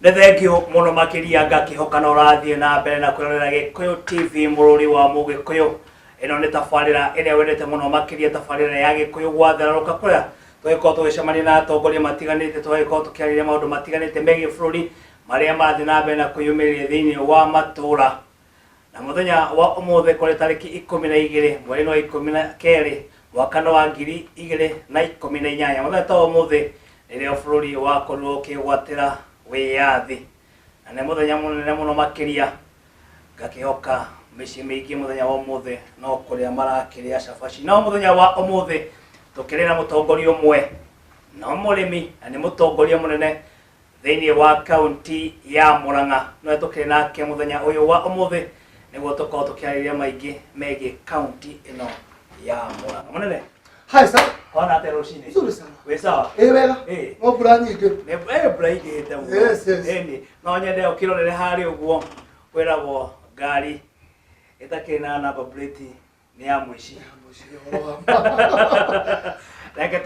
Nethengio muno makiria ngakihoka no rathie na mbere na kwirorera Gikuyu TV mururi wa Mugikuyu. Ino ni tafarira ene wendete muno makiria tafarira ya Gikuyu gwatheraruka kuria twiko twicemania na atongoria matiganite twiko tukiarĩrĩria maundu matiganite megie bururi maria mathi na mbere na kuyumiria thiini wa matura. Na muthenya wa umuthe kuri tariki 12 mweri wa 12 mwaka wa 2018 muthenya ta umuthe riria bururi wa koruo ukigwatira wiyathi na ne muthenya munene muno makiria ngakihoka mici mingi muthenya wa umuthe no kuria marakiria cabaci no muthenya wa umuthe tukirira mutongoria umwe no murimi na ni mutongoria munene thiini wa county ya Murang'a no tukiri nake muthenya uyu wa umuthe niguo tukorwo tukiarĩrĩria maingi megie county ino ya Murang'a. Munene hi sir, hona ate rucini nzuri sana we sawa wega no bura nyingi ne bura igite mu yes eni no nyende ukirorere hari uguo kwiragwo ngari itakina number plate ni ya muici like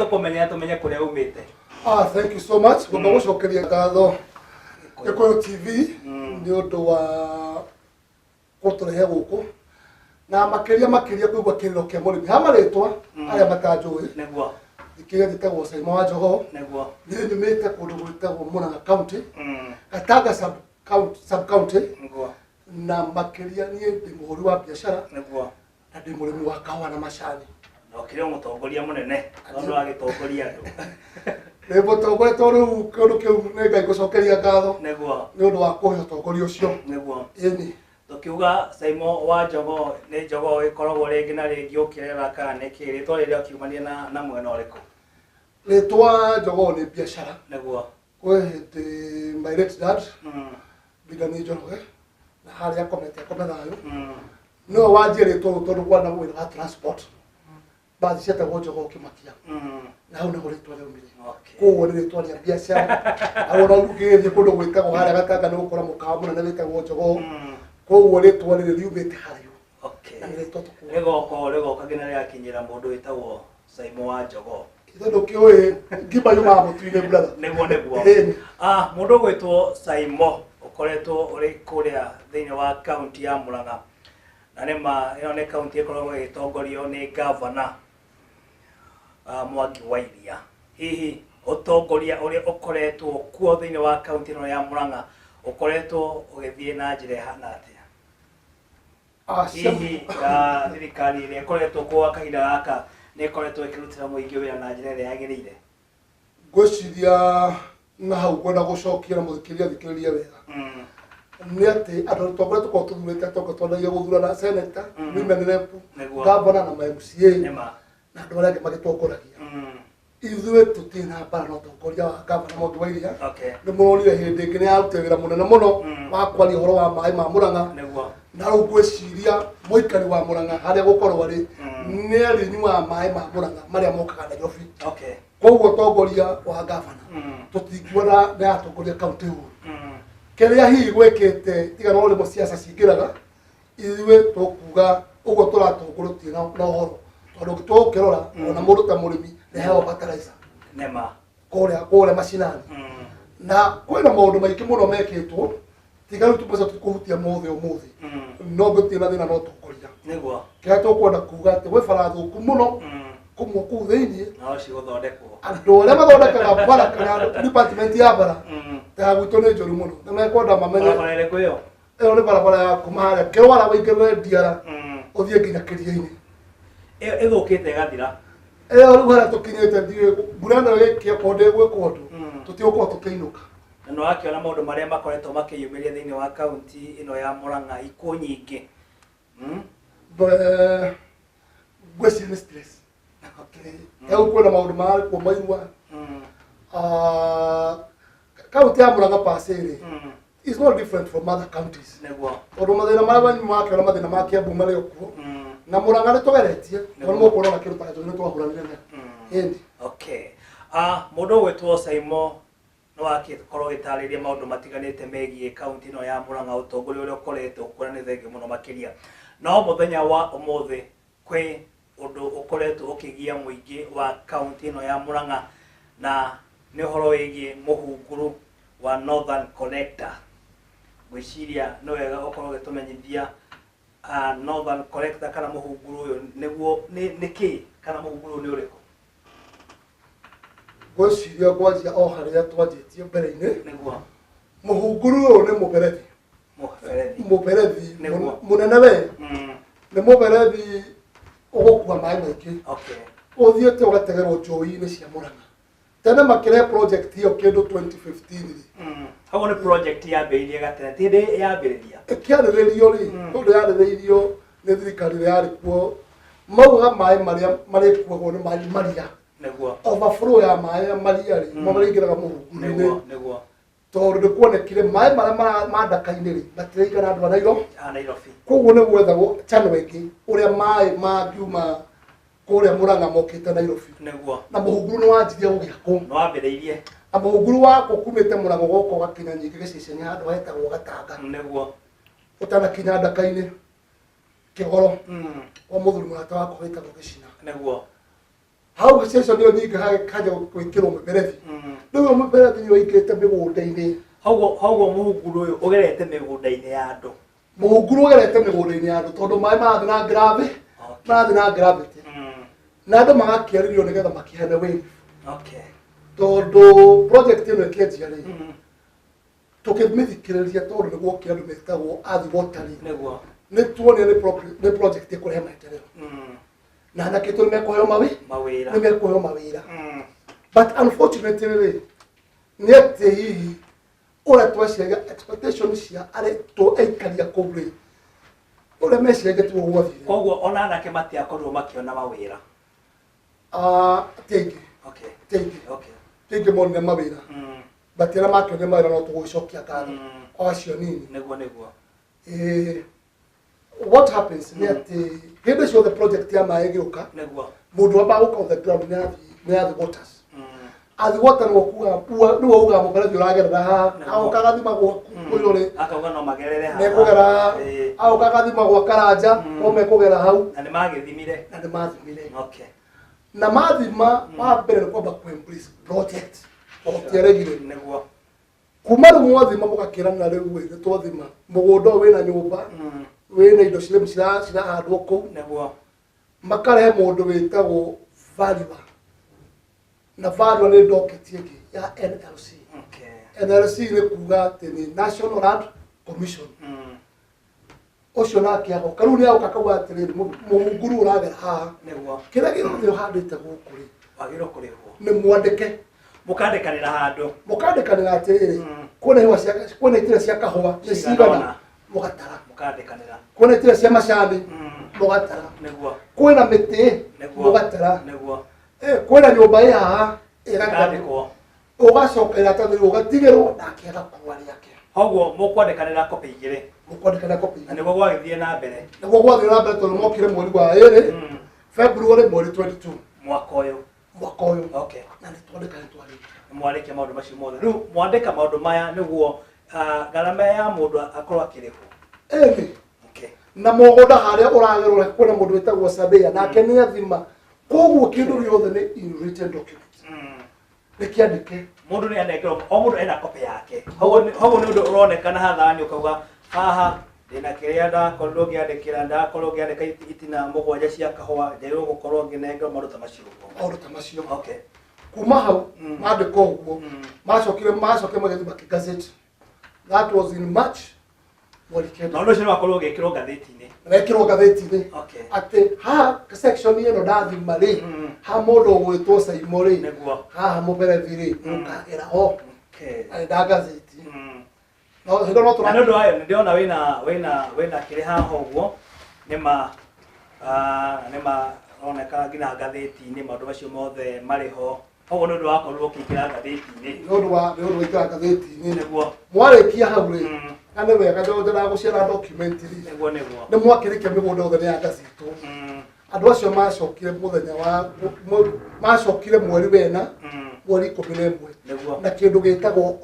tumenye kuria umite. Thank you so much kwa gucokeria ngatho Gikuyu TV ni undu wa kuturehe guku na makiria kuigwa kiriro kia murimi hamaritwa aria matanjui neguo ikiria gitagwo Saimo wa Njogo neguo ni nyumite kundu gwitagwo Murang'a county Gatanga sub county neguo na makiria ni ndi muhuri wa biashara neguo na ndi murimi wa kawa na macani no kirio mutongoria munene tondu agitongoria andu Nebo tongoria toru kundu kiu ne ngai gucokeria ngatho neguo ni undu wa kuhe utongoria ucio neguo ini tukiuga Saimo wa Njogo ni Njogo ikoragwo ringi na ringi ukirera kana ni kiritwa riria kiumania na mwena uriku ritwa Njogo ni biashara neguo we the my late dad Bidani Njoroge na hali akomete thayo no wanjie ritwa tondu kwana gwira transport baadhi cia tago Njogo kimakia na hau naho ritwa rĩu mire koguo nĩ ritwa rĩa biashara hau no ngĩthie kundu gwĩtagwo harĩa Gatanga nĩ gũkora mũkawa mũnene wĩtagwo Njogo koguo ritwa rĩrĩ riumĩte harĩa rigoka ngina rĩakinyĩra mũndũ wĩtagwo Saimo wa Njogo ithondũ kĩũĩ ngima yumaga mũtu-inĩ brother neguo mũndũ gwĩtwo Saimo ukoretwo uri kuria thiini wa county ya Murang'a na nĩma ĩyo nĩ county ĩkoragwo ĩgĩtongorio nĩ governor Mwangi wa Iria. Hihi utongoria uri ukoretwo kuo thiini wa county ino ya Murang'a ukoretwo ugithie na njira hana atia? Hihi thirikari iria ikoretwo kuo kahinda gaka ni ikoretwo ikirutira muingi wira na njira iria yagiriire? Ngwiciria na hau kwenda gucokia na muthikiria thikiriria wega ni ati andu tongoria tukorwo tuthurite twagia guthurana senator women rep governor na MCA na andu aria magitongoragia ithuĩ tutina mbara na utongoria wa governor Mwangi wa Iria nĩ mũronire hĩndĩ ĩngĩ nĩ arutire wĩra mũnene mũno wa kwaria ũhoro wa maĩ ma Murang'a na rĩu ngwĩciria mũikari wa Murang'a harĩa gũkorwo arĩ nĩ arĩnyuaga maĩ ma Murang'a marĩa mokaga Nairobi koguo utongoria wa governor tũtingiona nĩ atongoria kaunti ũũ kĩrĩa hihi gwĩkĩte tiga no rĩmwe ciaca cingĩraga ithuĩ tũkuga ũguo tũratongoria na ũhoro tondũ tũkĩrora ona mũndũ ta mũrĩmi nĩheo fertilizer kũrĩa macinani na kwĩna maũndũ maingĩ mũno mekĩtwo tiga rĩu tũmbeca tũkũhutia ũmũthĩ no ngũtirĩ na thĩna no tũkũria kĩrĩa tũkwenda kuga atĩ gwĩ bara thũku mũno kũmwe kũu thĩiniĩ andũ arĩa mathondekaga bara kana department ya bara ta gwitũ nĩ njũru mũno nĩ mekwenda mamenye ĩyo nĩ barabara ya kuma harĩa Kĩrwara wĩingĩrĩre Ndiara ũthiĩ nginya Kĩria-inĩ ithukite gathira rĩu harĩa tũkinyĩte ndiũĩ mbura ĩno ĩgĩkia korwo ndĩgwĩkwo ũndũ tũtigũkorwo tũkĩinũka na no akiona maũndũ marĩa makoretwo makĩyumĩria thĩinĩ wa county ĩno ya Murang'a ikuũ nyingĩ ngwĩciria nĩ stress rĩu kwĩna maũndũ marĩkuo mairua county ya Murang'a pasĩrĩ is not different from other counties tondũ mathĩna marĩa makĩona mathĩna ma Kiambu marĩ okuo na Murang'a nĩ tũgeretie tondũ mũkũrora kĩndũ ta nĩ twahũranire nayo mũndũ gwĩtwo Saimo no agĩkorwo gĩtarĩria maũndũ matiganĩte megie county ĩno ya Murang'a ũtongoria ũrĩa ũkoretwo kuo nĩ thengi mũno makĩria no mũthenya wa ũmũthĩ kwĩ ũndũ ũkoretwo ũkĩgia mũingĩ wa county ĩno ya Murang'a na nĩ ũhoro wĩgie mũhunguru wa Northern Connector gwiciria no wega okorwo gitumenyithia Northern Connector kana muhunguru uyu niguo niki kana muhunguru ni uriko gwiciria gwanjia o haria twanjitie mbere-ini niguo muhunguru uyu ni muberethi munene we ni muberethi ugukua maĩ maingĩ uthiĩte ugategerwo njũĩ-inĩ cia Mũrang'a tene makire project hiyo kindu 2015 hago ni project yambĩrĩirie gatene tindi yambĩrĩria ikiarĩrĩrio ri tondu yarĩrĩirio nĩ thirikari yari kuo mauga maĩ maria marĩkuagwo nĩ maĩ maria niguo overflow ya maĩ maria ri maringĩraga mũhunguru-inĩ niguo tondu nĩ kuonekire maĩ maria ma ndaka-inĩ ri matiraigana andũ a Nairobi koguo nĩ gwethagwo channel ĩngĩ ũrĩa maĩ mangiuma kũrĩa Mũrang'a mokĩte Nairobi niguo na mũhunguru nĩ wanjirie gũgĩakwo no wambĩrĩirie na mũhunguru wako kumĩte Mũrang'a gũkũ gakinya nyingĩ gĩceceni handũ hetagwo Gatanga niguo ũtanakinya ndaka-inĩ Kĩgoro kwa mũthuri mũrata wakwa wĩtagwo Gĩcina niguo hau gĩceceni ĩyo ningĩ hakaja gwĩkĩrwo mũberethi rĩu ũyũ mũberethi nĩ ũingĩrĩte mĩgũnda-inĩ haugo mũhunguru ũyũ ũgerete mĩgũnda-inĩ ya andũ mũhunguru ũgerete mĩgũnda-inĩ ya andũ tondũ maĩ marathiĩ na gravity marathiĩ na gravity na andũ magakĩarĩrio nĩgetha makĩhene wave tondũ project ĩno ĩkĩanjia rĩ tũkĩmĩthikĩrĩria tondũ nĩguo kĩandũ metagwo Earth Watering nĩ tuonire nĩ project ĩkũrehe maendeleo na anake tũ nĩmekũheo mawĩra but unfortunately rĩ nĩ atĩ hihi ũrĩa tweciria expectation cia arĩa aikaria kũu rĩ ũrĩa meciria tuo gwathire koguo ona anake matiakorirwo makĩona mawĩra tĩngĩ monire mawĩra but arĩa makĩonire mawĩra no tũgũgĩcokia ngatho kwa acio nini niguo what happens nĩ atĩ hĩndĩ ciothe project ya maĩ ĩgĩũka mũndũ wambaga gũka on the ground nĩ Earth Waters Earth Water nĩwe ugaga mũberethi ũragerera haha agoka gathima gwaku ũyũ rĩ akauga no magerere haha mekũgera agoka gathima gwa Karanja no mekũgera hau na nĩ mathimire na mathima wa mbere nĩ kwamba ku-embrace project gũtiaregire nĩguo kuma rĩu mwathima mũgakĩrana rĩu nĩ twathima mũgũnda ũyũ wĩna nyũmba wĩna indo cirahandwo kũu nĩguo makarehe mũndũ wĩtagwo valuer na valuer nĩ docket ĩngĩ ya NLC NLC nĩ kuga atĩ nĩ National Land Commission ucio nake agoka rĩu nĩ agoka akauga atĩrĩrĩ mũhunguru ũragera haha kĩrĩa gĩothe ũhandĩte gũkũ rĩ wagĩrĩirwo kũrĩhwo nĩ mwandĩke mũkandĩkanĩra handũ mũkandĩkanĩra atĩrĩrĩ kwĩna itĩra cia kahũa nĩ cigana mũgatara kwĩna itĩra cia macani mũgatara kwĩna mĩtĩ mũgatara kwĩna nyũmba ĩ haha ĩgatandĩkwo ũgacoka ĩratathĩrwo ũgatigĩrwo nake agakua rĩake koguo mũkwandĩkanĩra kopi igĩrĩ na nĩguo gwagĩthiĩ na mbere tondũ mokire mweri wa ĩrĩ February mweri 22 mwaka ũyũ na nĩ twandĩkanĩtwo mwarĩkia maũndũ macio mothe rĩu mwandĩka maũndũ maya nĩguo ngarama ya mũndũ akorwo akĩrĩhwo na mũgũnda harĩa ũragerwo kwĩna mũndũ wĩtagwo surveyor nake nĩ athima koguo kĩndũ gĩothe nĩ in written document nĩ kĩandĩke mũndũ nĩ anengerwo o mũndũ ena kopi yake hau nĩ ũndũ ũronekana hathani ũkauga haha ndĩna kĩrĩa ndakorirwo ngĩandĩka itina mũgwanja cia kahũa njagĩrĩirwo gũkorwo ngĩnengerwo maũndũ ta macio kuma hau mandĩka ũguo macokire magĩthiĩ makĩgazeti that was in March mweri kenda na ũndũ ũcio wakorwo ũgĩkĩrwo ngathĩti-inĩ atĩ haha section ĩno ndathima rĩ ha mũndũ ũgwĩtwo Saimo rĩ haha mũberethi rĩ ũkagera ho nda ngathĩti na nĩ ũndũ wayo nĩ ndĩrona wĩna kĩrĩ haha ũguo nĩma roneka nginya ngathĩti-inĩ maũndũ macio mothe marĩ ho koguo nĩ ũndũ wakorirwo ũkĩingĩra ngathĩti-inĩ nĩ ũndũ wa ingĩra ngathĩti-inĩ nĩguo mwarĩkia hau rĩ na nĩ wega ndĩragũciara document rĩ nĩ mwakĩrĩkia mĩgũnda yothe nĩ yangacitwo andũ acio macokire mweri wena mweri 11 na kĩndũ gĩtagwo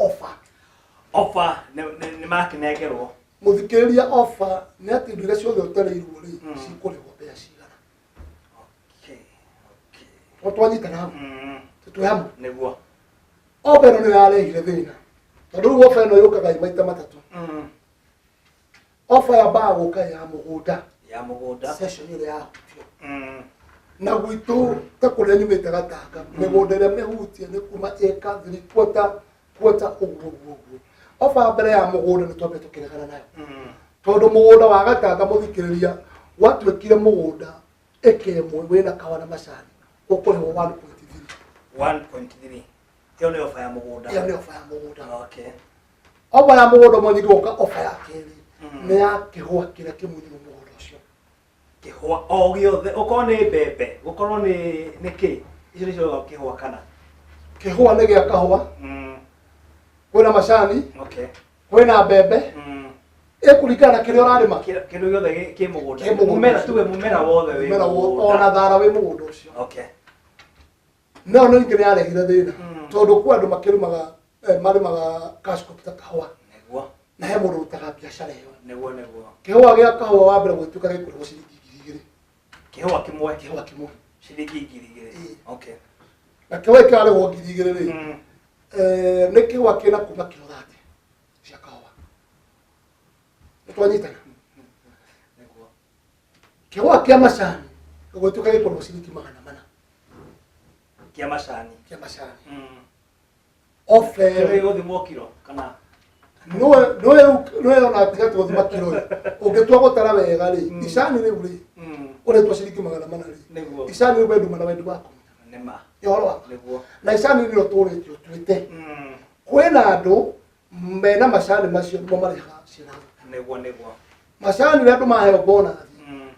offer nĩ makĩnengerwo mũthikĩrĩria offer nĩ atĩ indo iria ciothe ũtareirwo rĩ cikũrĩhwo mbeca cigana twanyitana hamwe tũtwe hamwe nĩguo offer ĩno nĩ yarehire thĩna tondu ofa ino yukaga maita matatu ofa ya bago ka ya mugunda session ile ya na gwitu ta kuria nyumite gatanga migunda ria mihutie ni kuma eka 3/4 ugugu ofa mbere ya mugunda ni twambe tukiregana nayo tondu mugunda wa gatanga muthikiriria watwekire mugunda ekemwe wina kawana macani ukurihwo 1.3 hiyo ni ofa ya mugunda okay ofa ya mugunda mo nyigoka ofa ya keri ni ya kihwa kira kimunyi mugunda ucio kihwa o giothe uko ni bebe uko ni ki icio nicio kihwa kana kihwa ni gia kahwa kwina macani okay kwina bebe ekuringana kiria urarima kindu giothe ki mugunda mumera tuwe mumera wothe wi ona thara wi mugunda ucio okay no ngire yarehire thina tondu kwa andu makirumaga marimaga cash crop ta kahwa neguo na he mundu utaga biashara iyo neguo kihwa gia kahwa wa mbere gwituka gikurwo ciringi 2,000 kihwa kimwe ciringi 2,000 okay na kihwa kale wo 2,000 ri ni kihwa kina kuma kilo 30 cia kahwa twanyitana neguo kihwa kia macani gwituka gikurwo ciringi 400 kia macani ofe guthimwo kilo kana no ona tiga tuthima kilo ungitua gutara wega ri icani riu ri uretwa ciringi 400 ri icani riu wendu mana wendu wako nema yorwa na icani riu turitio twite kwina andu mena macani macio mo mariha cira neguo macani ria andu maheo bonus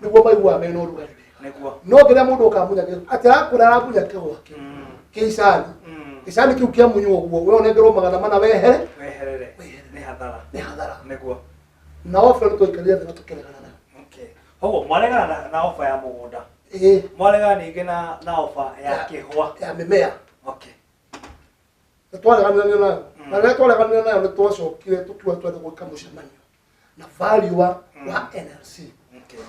niguo maigua mena urugari neguo no kiria mundu ukamunya ati akura aramunya kihwa kiicani icani kiu kia munyu oguo we onengerwo 400 weherere ni hadhara neguo na ofa tuikaria thina tukiregana nayo okay hogo mwaregana na ofa ya mugunda mwaregana ningi na ofa ya kihwa ya mimea okay twareganire nayo na ria twareganire nayo ni twacokire tukiwa twende gwika mucemanio na value wa NLC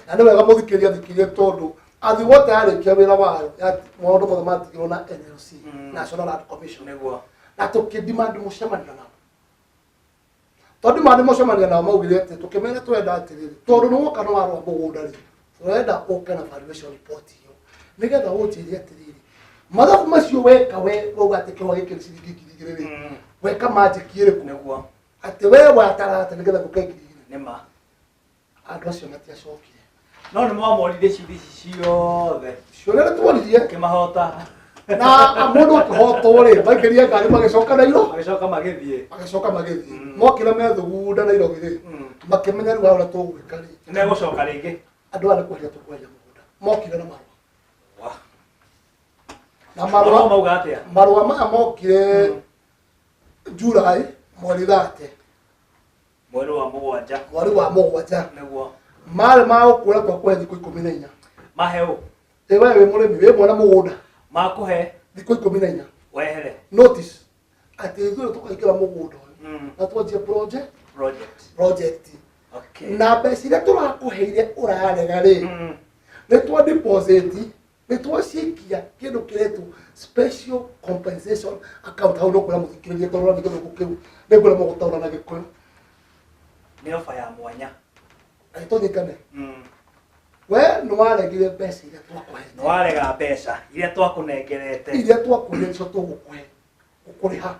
na ni wega muthikirie tondu athi wote arikia wira wayo ya maundu mothe matigirwo na NLC National Land Commission neguo na tukidemand mucemanio nao tondu mandi mucemanio nao maugire ati tukimena twenda atiriri tondu ni woka no warwa mugunda ri twenda uke na valuation report hiyo nigetha utirie atiriri mathabu macio weka we uga ati kiwa gikiri ciringi 2,000 ri weka magic iriku neguo ati we watara ati nigetha gukengiri nema andu acio matiacokire no ni mwamorire ciothe ciothe tworirie kimahota na mundu akihotwo ri makiria ngari magicoka nairo magicoka magithie mokira methugunda nairo githii makimenya riu ora tugwika ri ne gucoka ringi andu ari kweria tukweria mugunda mokire na marua na mauga atia marua ma mokire July mweri 30 mweri wa mugwanja neguo mare ma ukura kwa kwa thiku 14 maheo ewe we murimi we mwana mugunda makuhe thiku 14 wehere notice ati thuro tukaikira mugunda na twanjia project okay na mbeca iria turakuheire urarega ri ni twa deposit ni twacikia kindu kiretu special compensation account hau no kura muthikiririe torora nigetha gukiu ni kura mugutaura na gikuyu ni ofa ya mwanya aitonyikane we no waregire mbeca iria twakuhe no warega mbeca iria twakunengerete iria twakuhe nicio tugukuhe ukuriha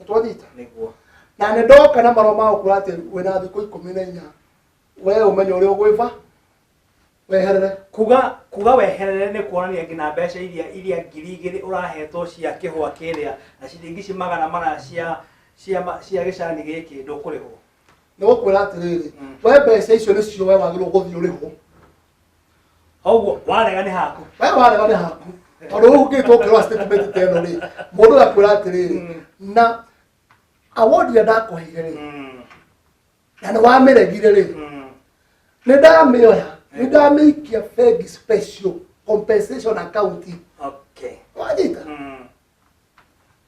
twanyita niguo na ne ndoka na maroma ma ukura ati wena thiku 14 we umenyo uri ugwiva weherere kuga weherere ni kuonania ngina mbeca iria 2,000 urahetwo cia kihwa kiria na ciringi ci 100 cia gicani giki ndukurihwo ni gukwira atiriri we mbeca icio nicio we wagirwo guthii urihwo oguo warega ni haku we warega ni haku tondu ugitwo kirwa statement teno ri mundu akwira atiriri na award ya ndakuheire ri na ni wamiregire ri ni ndamioya ni ndamikia fegi special compensation account okay wajita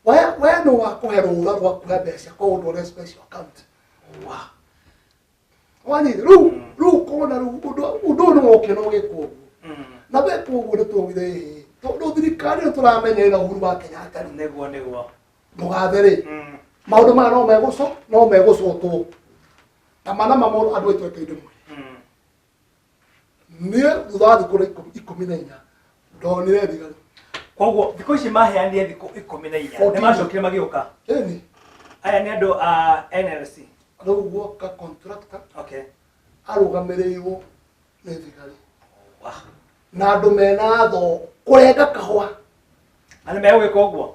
we no wakuherwo rura rwa kuhe mbeca kwa undu uri special account wajita ru kona ru undu no woke no gikuo na we kuo ni tuwire tondu thirikari turamenyera uhuru wa Kenyatta niguo mugatheri maundu ma no megũcotwo na mana mamoro andũ aitũ ekainde mwe niĩ thutha wa thikũ 14 ndonire thigari koguo thikũ ici maheanire thikũ 14 nĩ macokire magĩũka ĩni aya nĩ andũ a NLC rĩu guoka contractor okay arũgamĩrĩirwo nĩ thigari na andũ mena tho kũrenga kahũa nĩ megwĩka ũguo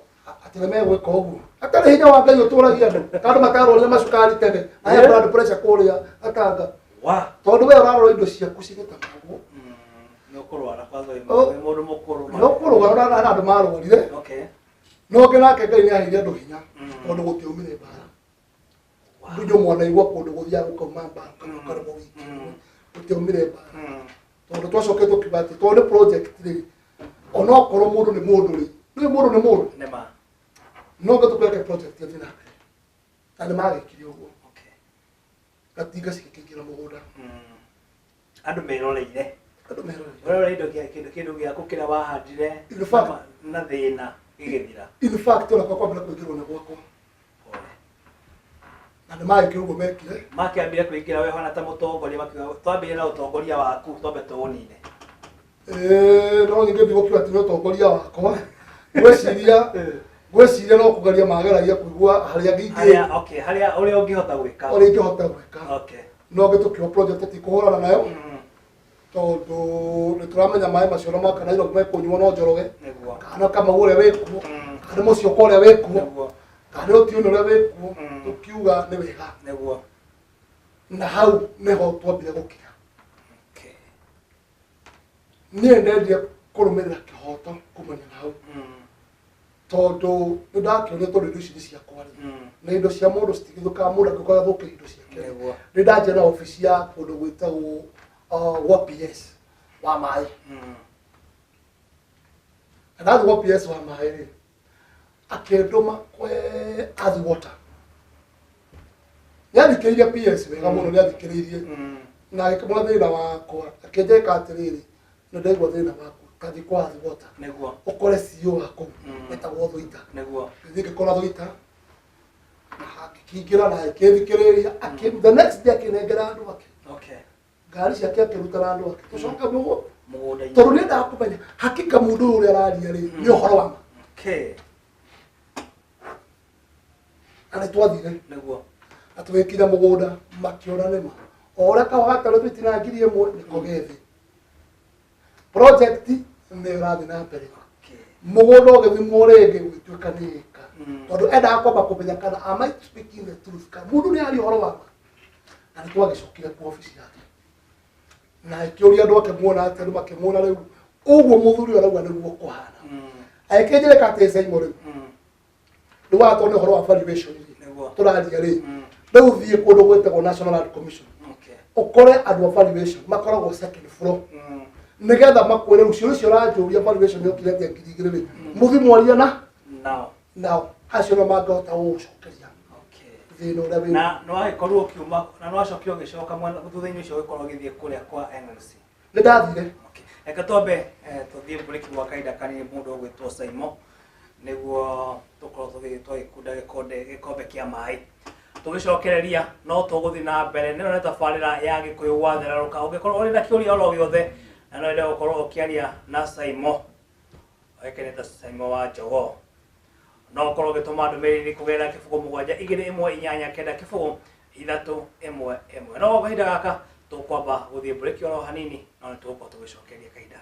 atĩ nĩ megwĩka ũguo atarĩ hinya wa Ngai ũtũragia andũ tondũ matarorire macukari tene aya blood pressure kũrĩa atanga tondũ we ũrarora indo ciaku cigĩtamagwo nĩ ũkũrwara kwanza mũndũ mũkũrũ no kũrũgara na andũ marũarire okay no nake Ngai nĩ aheire andũ hinya tondũ gũtiumire mbara ndio mwana igwa kũndũ gũthia gũkauma mbara kana karbo wiki gũtiumire mbara tondũ twacoketwo kibati tondũ project rĩ ona okorwo mũndũ nĩ mũndũ rĩ nĩ mũndũ nema no gũtukweke project ya thina tani magĩkire ũguo okay gatinga cikĩkĩra mũgũnda andũ meroreire indo kĩndũ gĩaku kĩrĩa wahandire na thĩna gĩgĩthira in fact ona kwa kwambia kũingĩrwo na gwakwa na nĩ magĩkire ũguo mekire makĩambire kũingĩra we hana ta mũtongoria makiuga twambĩrĩrie na ũtongoria waku twambe tũũnine no nyingĩ ndigũkiuga atĩ nĩ ũtongoria wakwa gwĩciria no kũgeria mageragia kũigua harĩa ngĩingĩ okay harĩa ũrĩa ũngĩhota gwĩka okay no gĩtũkĩo project tikũhũrana nayo tondũ nĩ tũramenya maĩ macio no mwaka Nairobi mekũnyuo no Njoroge kana Kamau ũrĩa wĩkuo kana Mũcioka ũrĩa wĩkuo kana Otieno ũrĩa wĩkuo tũkiuga nĩ wega na hau nĩho twambire gũkinya niĩ ndendire kũrũmĩrĩra kĩhoto kumania na hau tondũ nĩ ndakĩonio tondũ indo ici nĩ ciakwa na indo cia mũndũ citigithũkaga mũndũ angĩkorwo athũkia indo ciake nĩ ndanjia na obici ya kũndũ gwĩtagwo gwa PS wa maĩ ndathi gwa PS wa maĩ rĩ akĩndũma kwe athi water nĩathikĩrĩirie PS wega mũno nĩathikĩrĩirie na agĩkĩmũra thĩna wakwa akĩnjĩka atĩrĩrĩ nĩ ndaigua thĩna waku kathi kwa athi water ũkore CEO wako etagwo Thũita ngĩkora Thũita na akĩingĩra na akĩthikĩrĩria the next day akĩnengera andũ ake ngari ciake akĩruta na andũ ake tũcoka mũgũnda tondũ nĩ ndakũmenya hakika mũndũ ũrĩa araria rĩ nĩ ũhoro wa ma na twathire atwĩkire mũgũnda makĩona nĩma o ũrĩa kahũa gatarĩ tũitinangirie ĩmwe nĩko gethi project nĩ ĩrathiĩ na mbere mũgũnda ũgĩthimwo rĩngĩ gũgĩtuĩka nĩ ĩka tondũ endaga kwamba kũmenya kana am I speaking the truth kana mũndũ nĩ aria ũhoro wa ma na nĩ twagĩcokire kwa obici yake na ikĩũria andũ ake muona atĩ andũ makĩmuona rĩu ũguo mũthuri arauga nĩguo kũhana agĩkĩnjĩrĩka atĩ Saimo rĩu nĩ watwo nĩ ũhoro wa valuation tũraria rĩ rĩu thiĩ kũndũ gwĩtagwo National Land Commission ũkore andũ a valuation makoragwo second floor nĩgetha makwĩre rũciũ rũcio ũranjũria valuation yokire atĩa ngiri igĩrĩ rĩ mũthi mwaria nao acio no mangĩhota gũgũcokeria thĩna ũrĩa wĩ na no agĩkorwo ũkiuma na no acokio ũgĩcoka mwena thutha-inĩ ũcio ũgĩkorwo ũgĩthiĩ kũrĩa kwa NLC nĩ ndathire reke twambe tũthiĩ break gwa kahinda kanini mũndũ ũgwĩtwo Saimo nĩguo tũkorwo twagĩkunda gĩkombe kĩa maĩ tũgĩcokereria no tũgũthiĩ na mbere nĩyo nĩ tabarĩra ya Gĩkũyũ gwathererũka ũngĩkorwo ũrĩ na kĩũria oro gĩothe na no wende gũkorwo ũkĩaria na Saimo oĩkaine ta Saimo wa Njogoo no ũkorwo ũgĩtũma ndũmĩrĩri kũgerera kĩbũgũ 72189 kĩbũgũ 311 no kahinda gaka tũkwamba gũthiĩ break oro hanini no nĩ tũgũkorwo tũgĩcokeria kahinda